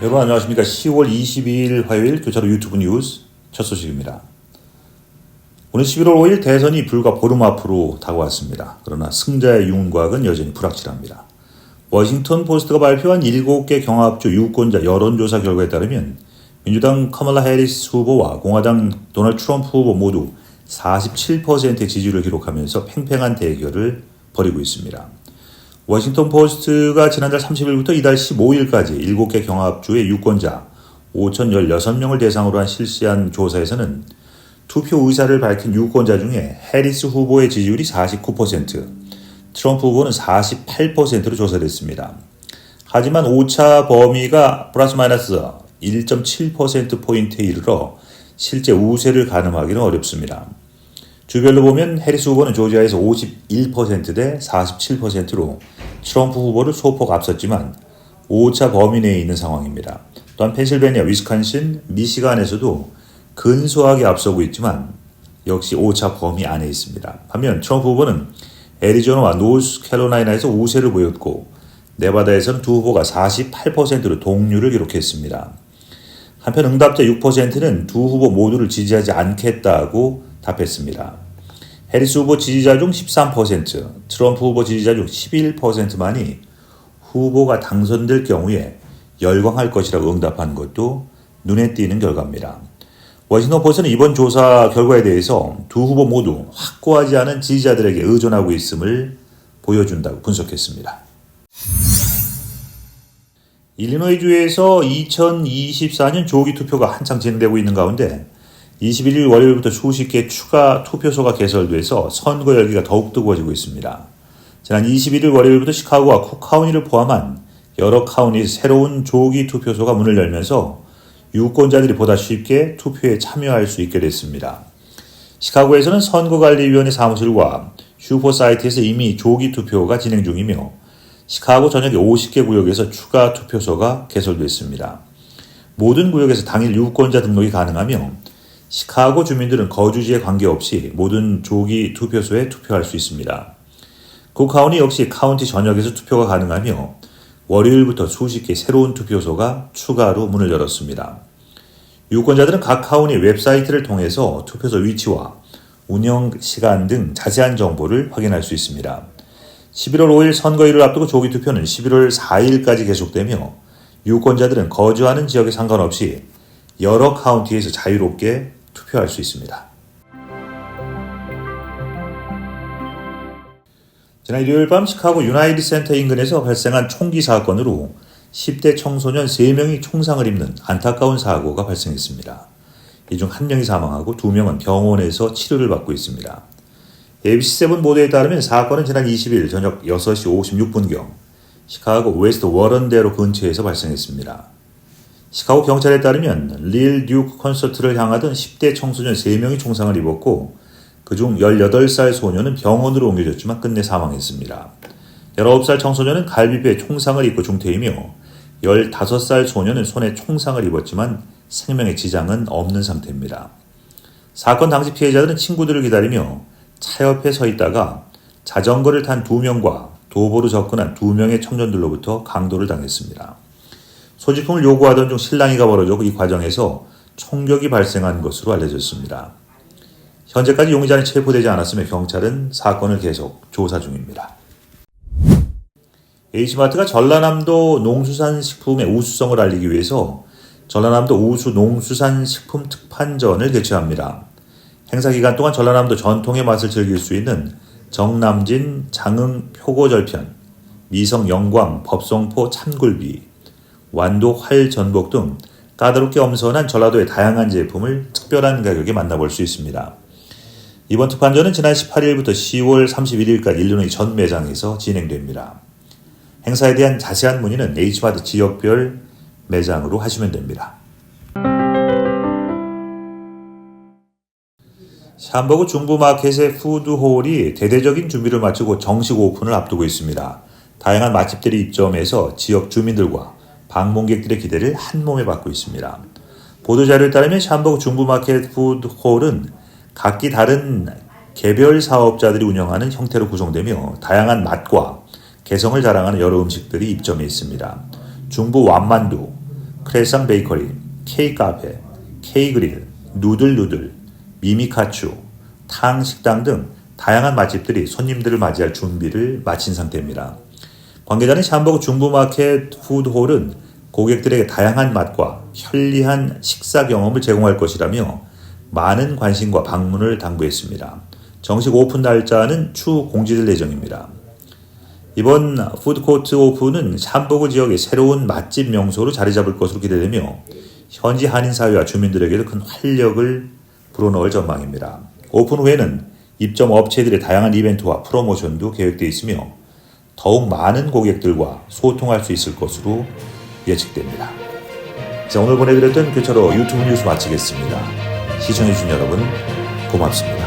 여러분 안녕하십니까. 10월 22일 화요일 교차로 유튜브 뉴스 첫 소식입니다. 오늘 11월 5일 대선이 불과 보름 앞으로 다가왔습니다. 그러나 승자의 윤곽은 여전히 불확실합니다. 워싱턴 포스트가 발표한 7개 경합주 유권자 여론조사 결과에 따르면 민주당 카멀라 해리스 후보와 공화당 도널드 트럼프 후보 모두 47%의 지지를 기록하면서 팽팽한 대결을 벌이고 있습니다. 워싱턴 포스트가 지난달 30일부터 이달 15일까지 7개 경합주의 유권자 5,016명을 대상으로 실시한 조사에서는 투표 의사를 밝힌 유권자 중에 해리스 후보의 지지율이 49%, 트럼프 후보는 48%로 조사됐습니다. 하지만 오차 범위가 플러스 마이너스 1.7%포인트에 이르러 실제 우세를 가늠하기는 어렵습니다. 주별로 보면 해리스 후보는 조지아에서 51%대 47%로 트럼프 후보를 소폭 앞섰지만 오차 범위 내에 있는 상황입니다. 또한 펜실베니아, 위스콘신, 미시간에서도 근소하게 앞서고 있지만 역시 오차 범위 안에 있습니다. 반면 트럼프 후보는 애리조나와 노스캐롤라이나에서 우세를 보였고 네바다에서는 두 후보가 48%로 동률을 기록했습니다. 한편 응답자 6%는 두 후보 모두를 지지하지 않겠다고 답했습니다. 해리스 후보 지지자 중 13%, 트럼프 후보 지지자 중 11%만이 후보가 당선될 경우에 열광할 것이라고 응답한 것도 눈에 띄는 결과입니다. 워싱턴 포스트는 이번 조사 결과에 대해서 두 후보 모두 확고하지 않은 지지자들에게 의존하고 있음을 보여준다고 분석했습니다. 일리노이주에서 2024년 조기 투표가 한창 진행되고 있는 가운데 21일 월요일부터 수십 개 추가 투표소가 개설돼서 선거 열기가 더욱 뜨거워지고 있습니다. 지난 21일 월요일부터 시카고와 쿡 카운티를 포함한 여러 카운티에서 새로운 조기 투표소가 문을 열면서 유권자들이 보다 쉽게 투표에 참여할 수 있게 됐습니다. 시카고에서는 선거관리위원회 사무실과 슈퍼사이트에서 이미 조기 투표가 진행 중이며 시카고 전역의 50개 구역에서 추가 투표소가 개설됐습니다. 모든 구역에서 당일 유권자 등록이 가능하며 시카고 주민들은 거주지에 관계없이 모든 조기 투표소에 투표할 수 있습니다. 쿡 카운티 역시 카운티 전역에서 투표가 가능하며 월요일부터 수십 개 새로운 투표소가 추가로 문을 열었습니다. 유권자들은 각 카운티 웹사이트를 통해서 투표소 위치와 운영 시간 등 자세한 정보를 확인할 수 있습니다. 11월 5일 선거일을 앞두고 조기 투표는 11월 4일까지 계속되며 유권자들은 거주하는 지역에 상관없이 여러 카운티에서 자유롭게 투표할 수 있습니다. 지난 일요일 밤 시카고 유나이티드 센터 인근에서 발생한 총기 사건으로 10대 청소년 3명이 총상을 입는 안타까운 사고가 발생했습니다. 이 중 1명이 사망하고 2명은 병원에서 치료를 받고 있습니다. ABC7 보도에 따르면 사건은 지난 20일 저녁 6시 56분경 시카고 웨스트 워런대로 근처에서 발생했습니다. 시카고 경찰에 따르면 릴 듀크 콘서트를 향하던 10대 청소년 3명이 총상을 입었고 그중 18살 소년은 병원으로 옮겨졌지만 끝내 사망했습니다. 19살 청소년은 갈비뼈에 총상을 입고 중태이며 15살 소년은 손에 총상을 입었지만 생명에 지장은 없는 상태입니다. 사건 당시 피해자들은 친구들을 기다리며 차 옆에 서 있다가 자전거를 탄 2명과 도보로 접근한 2명의 청년들로부터 강도를 당했습니다. 소지품을 요구하던 중 실랑이가 벌어졌고 이 과정에서 총격이 발생한 것으로 알려졌습니다. 현재까지 용의자는 체포되지 않았으며 경찰은 사건을 계속 조사 중입니다. H마트가 전라남도 농수산식품의 우수성을 알리기 위해서 전라남도 우수 농수산식품 특판전을 개최합니다. 행사 기간 동안 전라남도 전통의 맛을 즐길 수 있는 정남진, 장흥, 표고절편, 미성 영광, 법성포 참굴비, 완도 활전복 등 까다롭게 엄선한 전라도의 다양한 제품을 특별한 가격에 만나볼 수 있습니다. 이번 특판전은 지난 18일부터 10월 31일까지 일리노이 전 매장에서 진행됩니다. 행사에 대한 자세한 문의는 H마트 지역별 매장으로 하시면 됩니다. 샴버그 중부마켓의 푸드홀이 대대적인 준비를 마치고 정식 오픈을 앞두고 있습니다. 다양한 맛집들이 입점해서 지역 주민들과 방문객들의 기대를 한몸에 받고 있습니다. 보도자료에 따르면 샴버그 중부마켓 푸드홀은 각기 다른 개별 사업자들이 운영하는 형태로 구성되며 다양한 맛과 개성을 자랑하는 여러 음식들이 입점해 있습니다. 중부 완만두, 크레상 베이커리, K 카페, K 그릴, 누들, 미미카츄, 탕 식당 등 다양한 맛집들이 손님들을 맞이할 준비를 마친 상태입니다. 관계자는 샴버그 중부마켓 푸드홀은 고객들에게 다양한 맛과 편리한 식사 경험을 제공할 것이라며 많은 관심과 방문을 당부했습니다. 정식 오픈 날짜는 추후 공지될 예정입니다. 이번 푸드코트 오픈은 샴버그 지역의 새로운 맛집 명소로 자리 잡을 것으로 기대되며 현지 한인 사회와 주민들에게도 큰 활력을 불어넣을 전망입니다. 오픈 후에는 입점 업체들의 다양한 이벤트와 프로모션도 계획되어 있으며 더욱 많은 고객들과 소통할 수 있을 것으로 예측됩니다. 자, 오늘 보내드렸던 교차로 유튜브 뉴스 마치겠습니다. 시청해주신 여러분 고맙습니다.